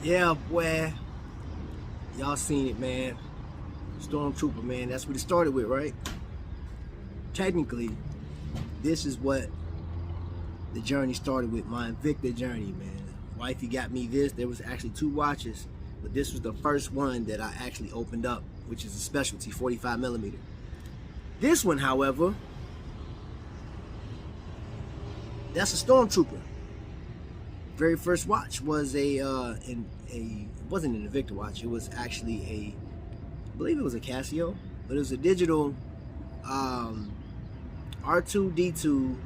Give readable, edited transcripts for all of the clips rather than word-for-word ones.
Yeah, boy. Y'all seen it, man. Stormtrooper, man. That's what it started with, right? Technically, this is what the journey started with. My Invicta journey, man. Wifey got me this. There was actually 2 watches, but this was the first one that I actually opened up, which is a specialty 45mm. This one, however, that's a Stormtrooper. Very first watch was it wasn't an Invicta watch. It was actually I believe it was a Casio, but it was a digital R2D2,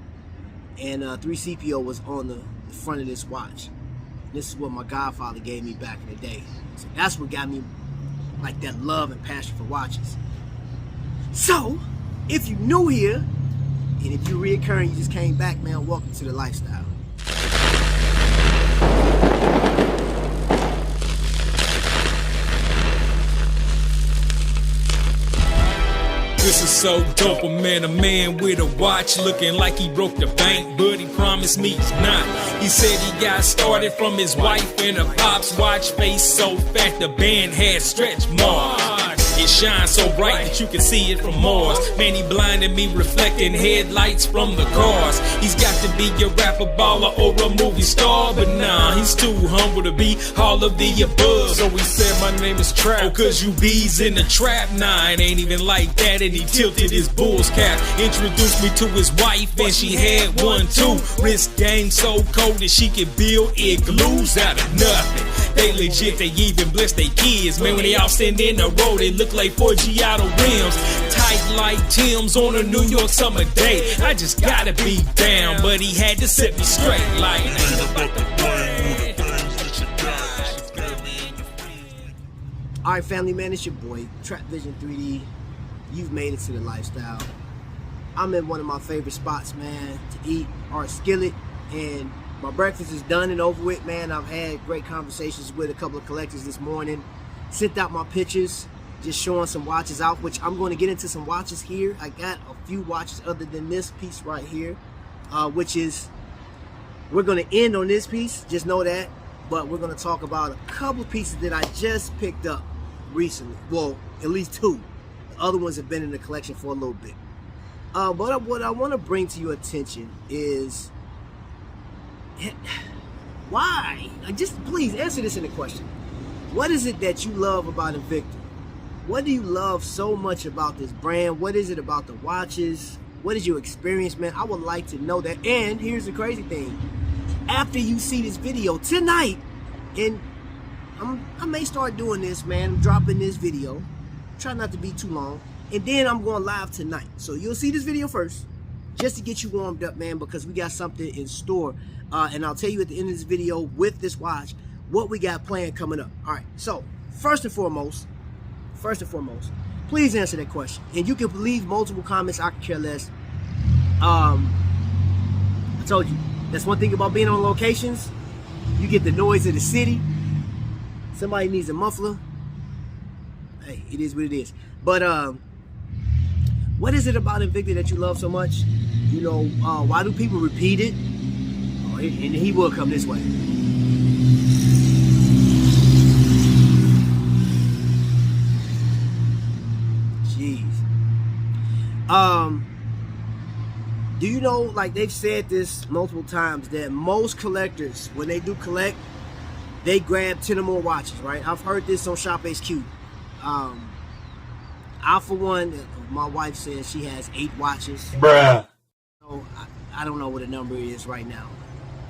and 3CPO was on the front of this watch. This is what my godfather gave me back in the day. So that's what got me like that love and passion for watches. So, if you're new here, and if you're reoccurring, you just came back, man, welcome to the lifestyle. This is so dope, a man with a watch looking like he broke the bank, but he promised me he's not. He said he got started from his wife and a pop's watch, face so fat the band had stretch marks. It shines so bright that you can see it from Mars. Man, he blinded me, reflecting headlights from the cars. He's got to be a rapper, baller, or a movie star, but nah, he's too humble to be all of the above. So he said, my name is Trap. Oh, cause you bees in the trap. Nah, it ain't even like that, and he tilted his bull's cap. Introduced me to his wife, and she had one too. Wrist game so cold that she could build igloos out of nothing. They legit, they even bless their kids. Man, when they all stand in a row, they look like 4 Giotto rims. Tight like Tim's on a New York summer day. I just gotta be down, but he had to set me straight like Alright, family, man, it's your boy, Trapvision 3D. You've made it to the lifestyle. I'm in one of my favorite spots, man, to eat, our Skillet, and my breakfast is done and over with, man. I've had great conversations with a couple of collectors this morning. Sent out my pictures, just showing some watches out, which I'm going to get into some watches here. I got a few watches other than this piece right here, which is, we're going to end on this piece, just know that. But we're going to talk about a couple of pieces that I just picked up recently. Well, at least 2. The other ones have been in the collection for a little bit. But what I want to bring to your attention is, why? Just please answer this in a question. What is it that you love about Invicta? What do you love so much about this brand? What is it about the watches? What is your experience, man? I would like to know that. And here's the crazy thing. After you see this video tonight, and I may start doing this, man. I'm dropping this video. Try not to be too long. And then I'm going live tonight. So you'll see this video first, just to get you warmed up, man, because we got something in store. And I'll tell you at the end of this video with this watch what we got planned coming up. All right, so first and foremost, please answer that question. And you can leave multiple comments. I could care less. I told you, that's one thing about being on locations. You get the noise of the city. Somebody needs a muffler. Hey, it is what it is. But what is it about Invicta that you love so much? You know, why do people repeat it? Oh, and he will come this way. Jeez. Do you know, like they've said this multiple times, that most collectors, when they do collect, they grab 10 or more watches, right? I've heard this on Shop HQ. I, for one, my wife says she has 8 watches. Bruh. So I don't know what the number is right now.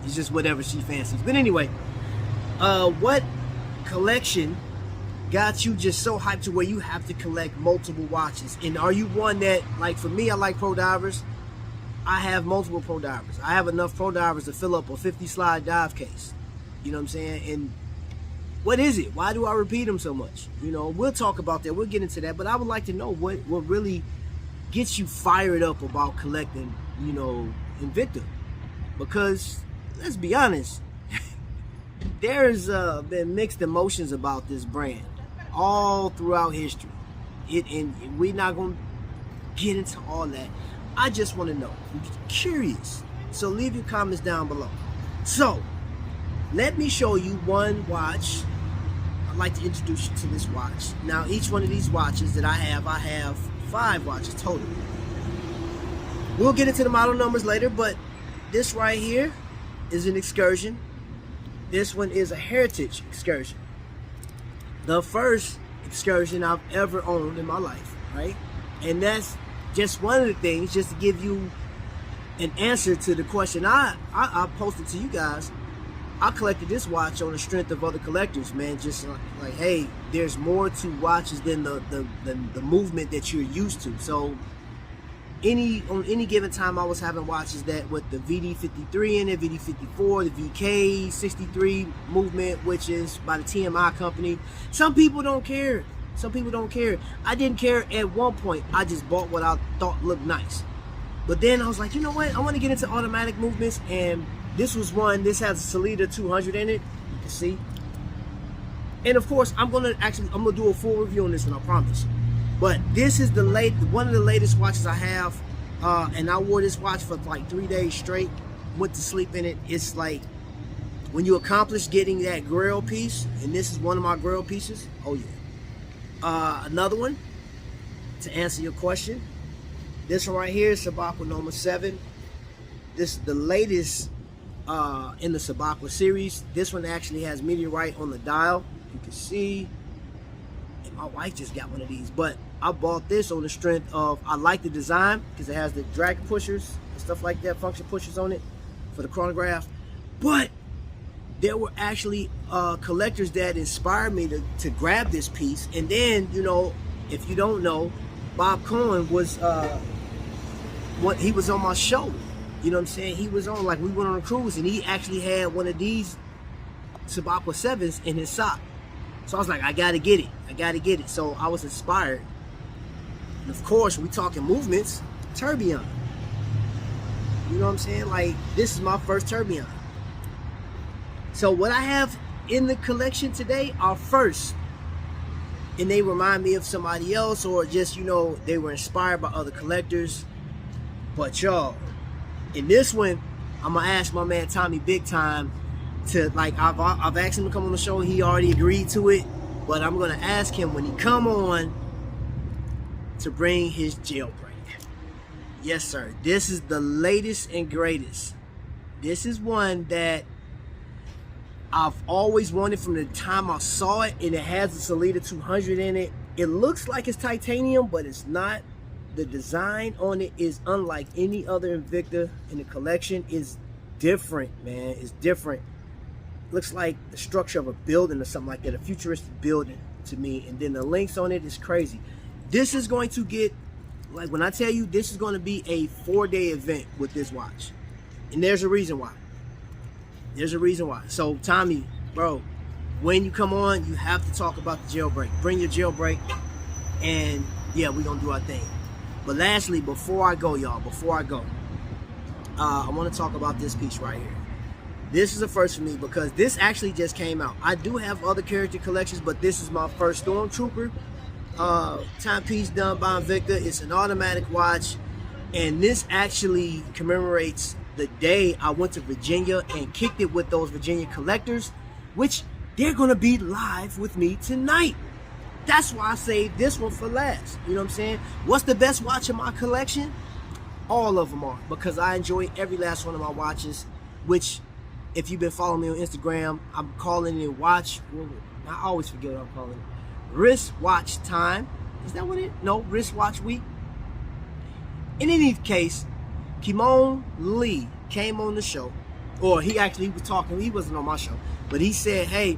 It's just whatever she fancies. But anyway, what collection got you just so hyped to where you have to collect multiple watches? And are you one that, like for me, I like Pro Divers. I have multiple Pro Divers. I have enough Pro Divers to fill up a 50 slide dive case. You know what I'm saying? And what is it? Why do I repeat them so much? You know, we'll talk about that. We'll get into that. But I would like to know what really gets you fired up about collecting, you know, Invicta. Because, let's be honest, there's been mixed emotions about this brand all throughout history. And we're not going to get into all that. I just want to know. I'm curious. So leave your comments down below. So, let me show you one watch I'd like to introduce you to this watch. Now, each one of these watches that I have 5 watches total. We'll get into the model numbers later, but this right here is an excursion. This one is a heritage excursion. The first excursion I've ever owned in my life, right? And that's just one of the things, just to give you an answer to the question I posted to you guys. I collected this watch on the strength of other collectors, man. Just like, hey, there's more to watches than the movement that you're used to. So on any given time, I was having watches that with the VD53 in it, VD54, the VK63 movement, which is by the TMI company. Some people don't care. Some people don't care. I didn't care at one point. I just bought what I thought looked nice. But then I was like, you know what? I want to get into automatic movements, and this was one. This has a Salida 200 in it. You can see. And of course, I'm gonna do a full review on this one, I promise. But this is one of the latest watches I have, and I wore this watch for like 3 days straight. Went to sleep in it. It's like when you accomplish getting that grill piece, and this is one of my grill pieces. Oh yeah. Another one to answer your question. This one right here is Sabakwa Noma 7. This is the latest in the Sabakwa series. This one actually has meteorite on the dial. You can see. And my wife just got one of these, but I bought this on the strength of I like the design because it has the drag pushers and stuff like that, function pushers on it for the chronograph. But there were actually collectors that inspired me to grab this piece. And then, you know, if you don't know, Bob Cohen was he was on my show. You know what I'm saying? He was on, like, we went on a cruise, and he actually had one of these Sabakwa 7s in his sock. So I was like, I gotta get it. I gotta get it. So I was inspired. And of course, we talking movements, tourbillon. You know what I'm saying? Like, this is my first tourbillon. So what I have in the collection today are first. And they remind me of somebody else, or just, you know, they were inspired by other collectors. But y'all, in this one, I'm gonna ask my man Tommy big time to, like, I've asked him to come on the show. He already agreed to it, but I'm gonna ask him when he come on to bring his jailbreak. Yes, sir. This is the latest and greatest. This is one that I've always wanted from the time I saw it, and it has the Salida 200 in it. It looks like it's titanium, but it's not. The design on it is unlike any other Invicta in the collection. It's different, man. It's different. Looks like the structure of a building or something like that, a futuristic building to me. And then the links on it is crazy. This is going to get, like, when I tell you, this is going to be a 4-day event with this watch. And there's a reason why. There's a reason why. So, Tommy, bro, when you come on, you have to talk about the jailbreak. Bring your jailbreak, and yeah, we're going to do our thing. But lastly, before I go, y'all, I want to talk about this piece right here. This is a first for me because this actually just came out. I do have other character collections, but this is my first Stormtrooper timepiece done by Invicta. It's an automatic watch, and this actually commemorates the day I went to Virginia and kicked it with those Virginia collectors, which they're going to be live with me tonight. That's why I saved this one for last. You know what I'm saying? What's the best watch in my collection? All of them are, because I enjoy every last one of my watches, which, if you've been following me on Instagram, I'm calling it watch. I always forget what I'm calling it. Wristwatch time. Is that what it? No, wristwatch week. In any case, Kimon Lee came on the show, or he was talking. He wasn't on my show, but he said, "Hey,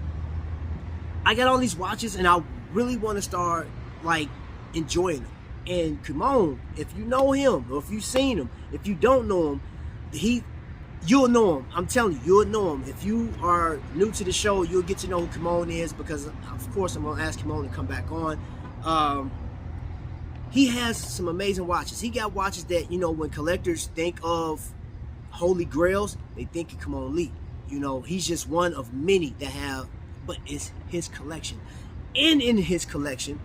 I got all these watches, and I really want to start, like, enjoying them." And Kimon, if you know him, or if you've seen him, if you don't know him, you'll know him. I'm telling you, you'll know him. If you are new to the show, you'll get to know who Kimon is, because of course I'm gonna ask Kimon to come back on. He has some amazing watches. He got watches that, you know, when collectors think of holy grails, they think of Kimon Lee. You know, he's just one of many that have, but it's his collection. And in his collection,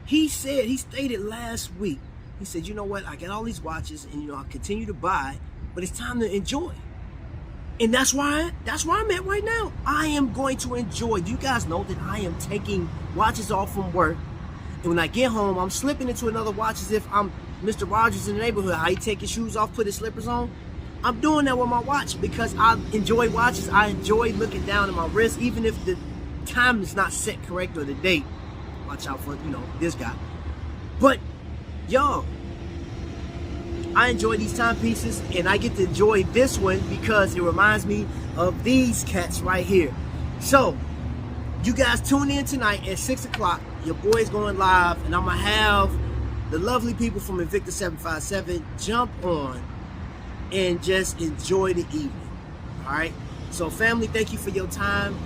he stated last week, he said, you know what, I got all these watches, and, you know, I continue to buy, but it's time to enjoy. And that's why I'm at right now. I am going to enjoy. You guys know that I am taking watches off from work. And when I get home, I'm slipping into another watch as if I'm Mr. Rogers in the neighborhood. How he take his shoes off, put his slippers on. I'm doing that with my watch because I enjoy watches. I enjoy looking down at my wrist, even if the time is not set correct or the date. Watch out for, this guy. But, y'all, I enjoy these timepieces, and I get to enjoy this one because it reminds me of these cats right here. So, you guys tune in tonight at 6 o'clock. Your boy's going live, and I'm going to have the lovely people from Invicta 757 jump on and just enjoy the evening. All right? So, family, thank you for your time.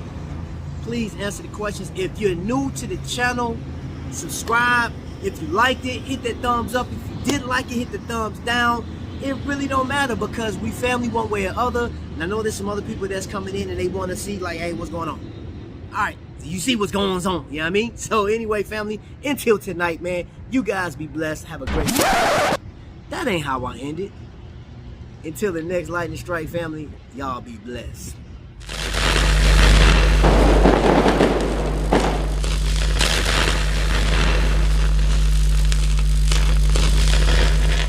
Please answer the questions. If you're new to the channel, subscribe. If you liked it, hit that thumbs up. If you didn't like it, hit the thumbs down. It really don't matter because we family one way or other. And I know there's some other people that's coming in and they want to see like, hey, what's going on? All right, so you see what's going on, you know what I mean? So anyway, family, until tonight, man, you guys be blessed. Have a great day. That ain't how I end it. Until the next lightning strike, family, y'all be blessed.